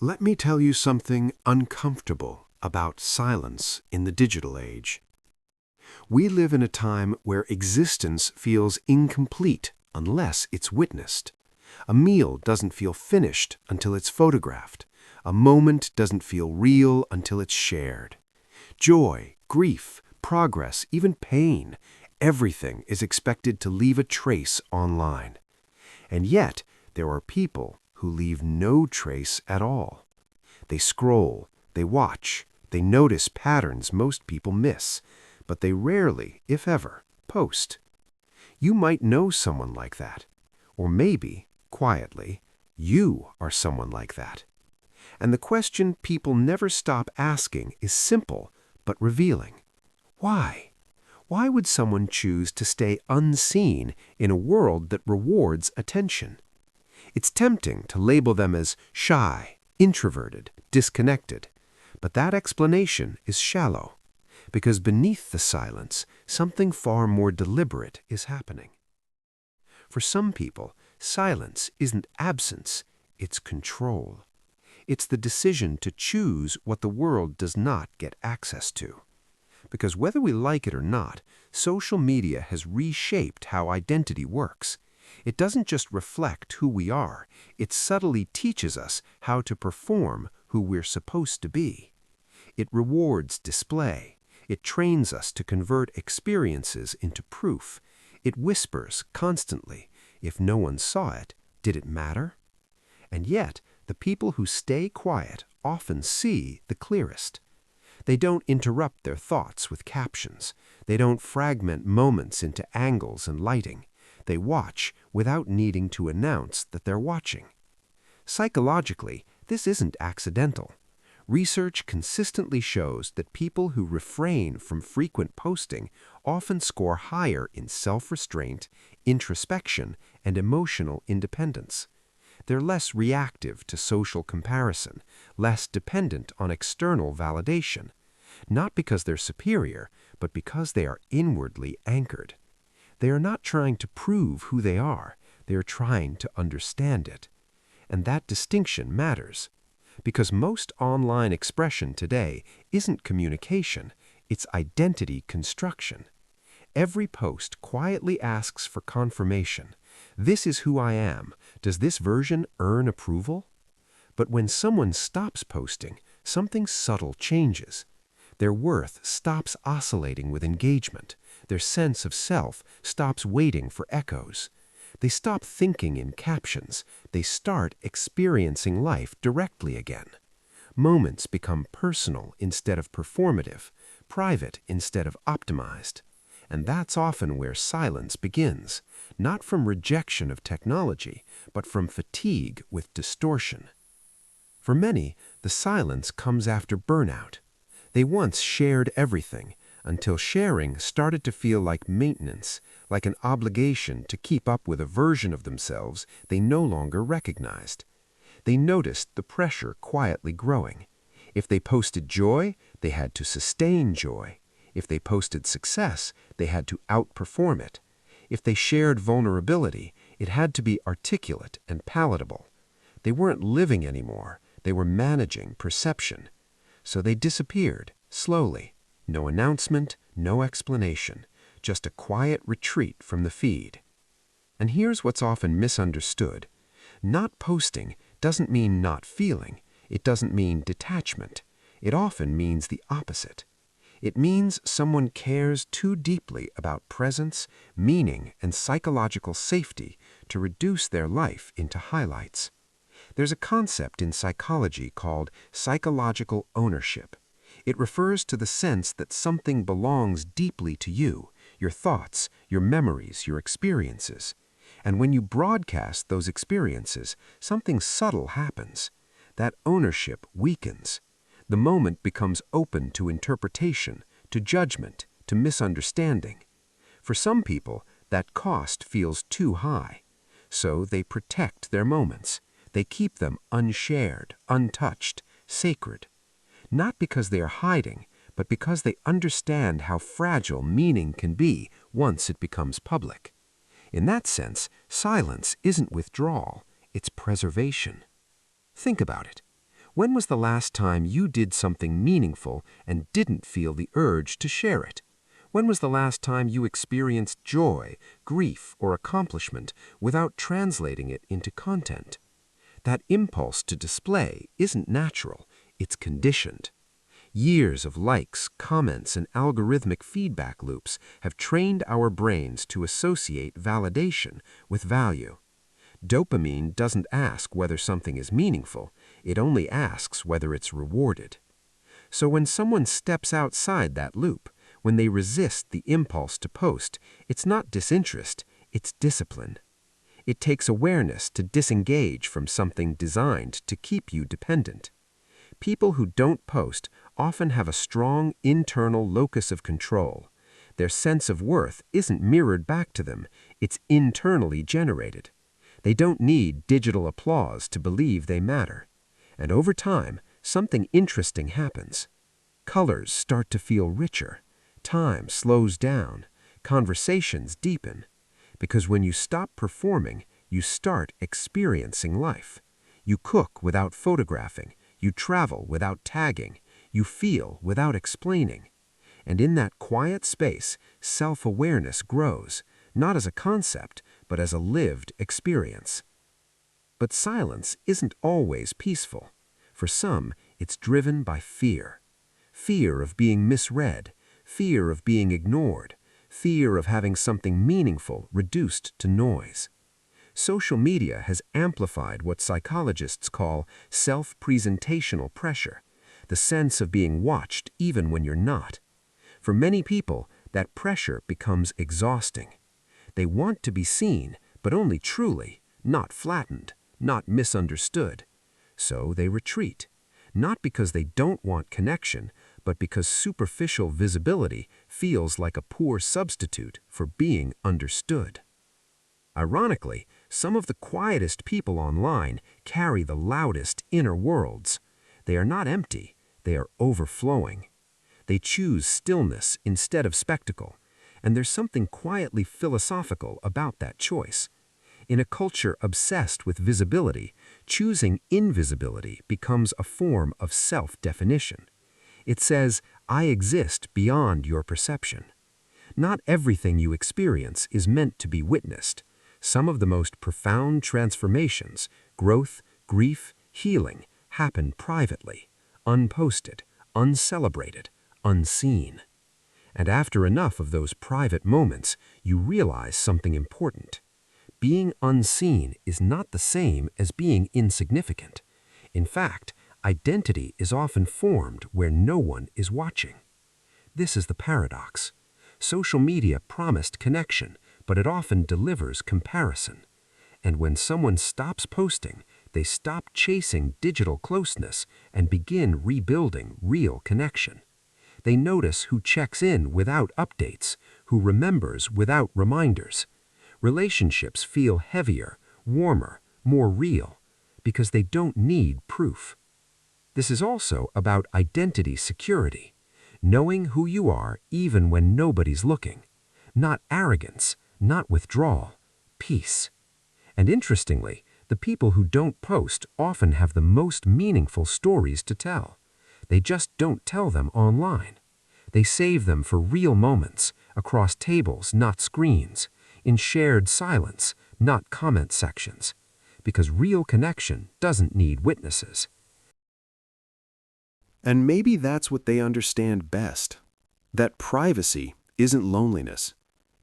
Let me tell you something uncomfortable about silence in the digital age. We live in a time where existence feels incomplete unless it's witnessed. A meal doesn't feel finished until it's photographed. A moment doesn't feel real until it's shared. Joy, grief, progress, even pain, everything is expected to leave a trace online. And yet, there are people who leave no trace at all. They scroll, they watch, they notice patterns most people miss, but they rarely, if ever, post. You might know someone like that. Or maybe, quietly, you are someone like that. And the question people never stop asking is simple but revealing. Why? Why would someone choose to stay unseen in a world that rewards attention? It's tempting to label them as shy, introverted, disconnected, but that explanation is shallow, because beneath the silence, something far more deliberate is happening. For some people, silence isn't absence, it's control. It's the decision to choose what the world does not get access to. Because whether we like it or not, social media has reshaped how identity works. It doesn't just reflect who we are, it subtly teaches us how to perform who we're supposed to be. It rewards display. It trains us to convert experiences into proof. It whispers constantly, if no one saw it, did it matter? And yet, the people who stay quiet often see the clearest. They don't interrupt their thoughts with captions. They don't fragment moments into angles and lighting. They watch without needing to announce that they're watching. Psychologically, this isn't accidental. Research consistently shows that people who refrain from frequent posting often score higher in self-restraint, introspection, and emotional independence. They're less reactive to social comparison, less dependent on external validation, not because they're superior, but because they are inwardly anchored. They are not trying to prove who they are, they are trying to understand it. And that distinction matters, because most online expression today isn't communication, it's identity construction. Every post quietly asks for confirmation. This is who I am. Does this version earn approval? But when someone stops posting, something subtle changes. Their worth stops oscillating with engagement. Their sense of self stops waiting for echoes. They stop thinking in captions. They start experiencing life directly again. Moments become personal instead of performative, private instead of optimized. And that's often where silence begins, not from rejection of technology, but from fatigue with distortion. For many, the silence comes after burnout. They once shared everything, until sharing started to feel like maintenance, like an obligation to keep up with a version of themselves they no longer recognized. They noticed the pressure quietly growing. If they posted joy, they had to sustain joy. If they posted success, they had to outperform it. If they shared vulnerability, it had to be articulate and palatable. They weren't living anymore, they were managing perception. So they disappeared, slowly. No announcement, no explanation, just a quiet retreat from the feed. And here's what's often misunderstood. Not posting doesn't mean not feeling. It doesn't mean detachment. It often means the opposite. It means someone cares too deeply about presence, meaning, and psychological safety to reduce their life into highlights. There's a concept in psychology called psychological ownership. It refers to the sense that something belongs deeply to you, your thoughts, your memories, your experiences. And when you broadcast those experiences, something subtle happens. That ownership weakens. The moment becomes open to interpretation, to judgment, to misunderstanding. For some people, that cost feels too high. So they protect their moments. They keep them unshared, untouched, sacred. Not because they are hiding, but because they understand how fragile meaning can be once it becomes public. In that sense, silence isn't withdrawal, it's preservation. Think about it. When was the last time you did something meaningful and didn't feel the urge to share it? When was the last time you experienced joy, grief, or accomplishment without translating it into content? That impulse to display isn't natural, it's conditioned. Years of likes, comments, and algorithmic feedback loops have trained our brains to associate validation with value. Dopamine doesn't ask whether something is meaningful, it only asks whether it's rewarded. So when someone steps outside that loop, when they resist the impulse to post, it's not disinterest, it's discipline. It takes awareness to disengage from something designed to keep you dependent. People who don't post often have a strong internal locus of control. Their sense of worth isn't mirrored back to them, it's internally generated. They don't need digital applause to believe they matter. And over time, something interesting happens. Colors start to feel richer. Time slows down. Conversations deepen. Because when you stop performing, you start experiencing life. You cook without photographing. You travel without tagging. You feel without explaining. And in that quiet space, self-awareness grows, not as a concept, but as a lived experience. But silence isn't always peaceful. For some, it's driven by fear. Fear of being misread, fear of being ignored, fear of having something meaningful reduced to noise. Social media has amplified what psychologists call self-presentational pressure, the sense of being watched even when you're not. For many people, that pressure becomes exhausting. They want to be seen, but only truly, not flattened, not misunderstood. So they retreat, not because they don't want connection, but because superficial visibility feels like a poor substitute for being understood. Ironically, some of the quietest people online carry the loudest inner worlds. They are not empty, they are overflowing. They choose stillness instead of spectacle, and there's something quietly philosophical about that choice. In a culture obsessed with visibility, choosing invisibility becomes a form of self-definition. It says, I exist beyond your perception. Not everything you experience is meant to be witnessed. Some of the most profound transformations, growth, grief, healing, happen privately, unposted, uncelebrated, unseen. And after enough of those private moments, you realize something important. Being unseen is not the same as being insignificant. In fact, identity is often formed where no one is watching. This is the paradox. Social media promised connection, but it often delivers comparison. And when someone stops posting, they stop chasing digital closeness and begin rebuilding real connection. They notice who checks in without updates, who remembers without reminders. Relationships feel heavier, warmer, more real, because they don't need proof. This is also about identity security, knowing who you are even when nobody's looking. Not arrogance, not withdrawal, peace. And interestingly, the people who don't post often have the most meaningful stories to tell. They just don't tell them online. They save them for real moments, across tables, not screens, in shared silence, not comment sections. Because real connection doesn't need witnesses. And maybe that's what they understand best. That privacy isn't loneliness.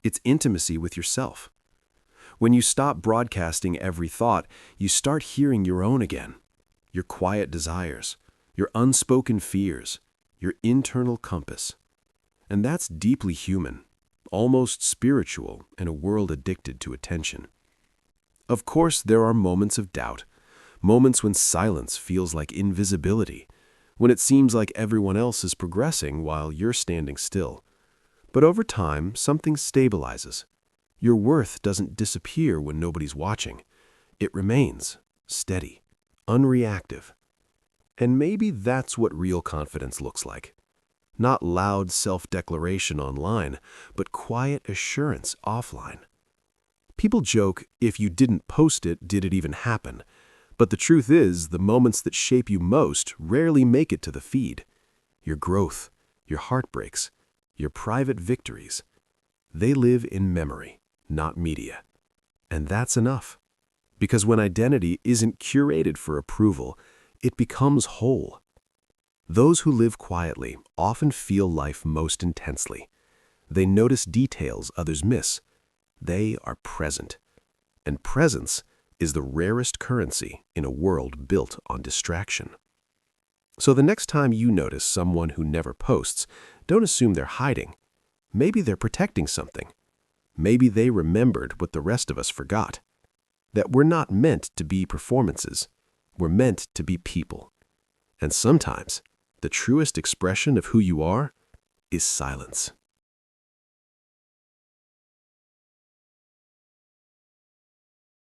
It's intimacy with yourself. When you stop broadcasting every thought, you start hearing your own again. Your quiet desires, your unspoken fears, your internal compass. And that's deeply human, almost spiritual in a world addicted to attention. Of course, there are moments of doubt, moments when silence feels like invisibility, when it seems like everyone else is progressing while you're standing still. But over time, something stabilizes. Your worth doesn't disappear when nobody's watching. It remains steady, unreactive. And maybe that's what real confidence looks like. Not loud self-declaration online, but quiet assurance offline. People joke, if you didn't post it, did it even happen? But the truth is, the moments that shape you most rarely make it to the feed. Your growth, your heartbreaks, your private victories. They live in memory, not media. And that's enough. Because when identity isn't curated for approval, it becomes whole. Those who live quietly often feel life most intensely. They notice details others miss. They are present. And presence is the rarest currency in a world built on distraction. So the next time you notice someone who never posts, don't assume they're hiding. Maybe they're protecting something. Maybe they remembered what the rest of us forgot. That we're not meant to be performances. We're meant to be people. And sometimes, the truest expression of who you are is silence.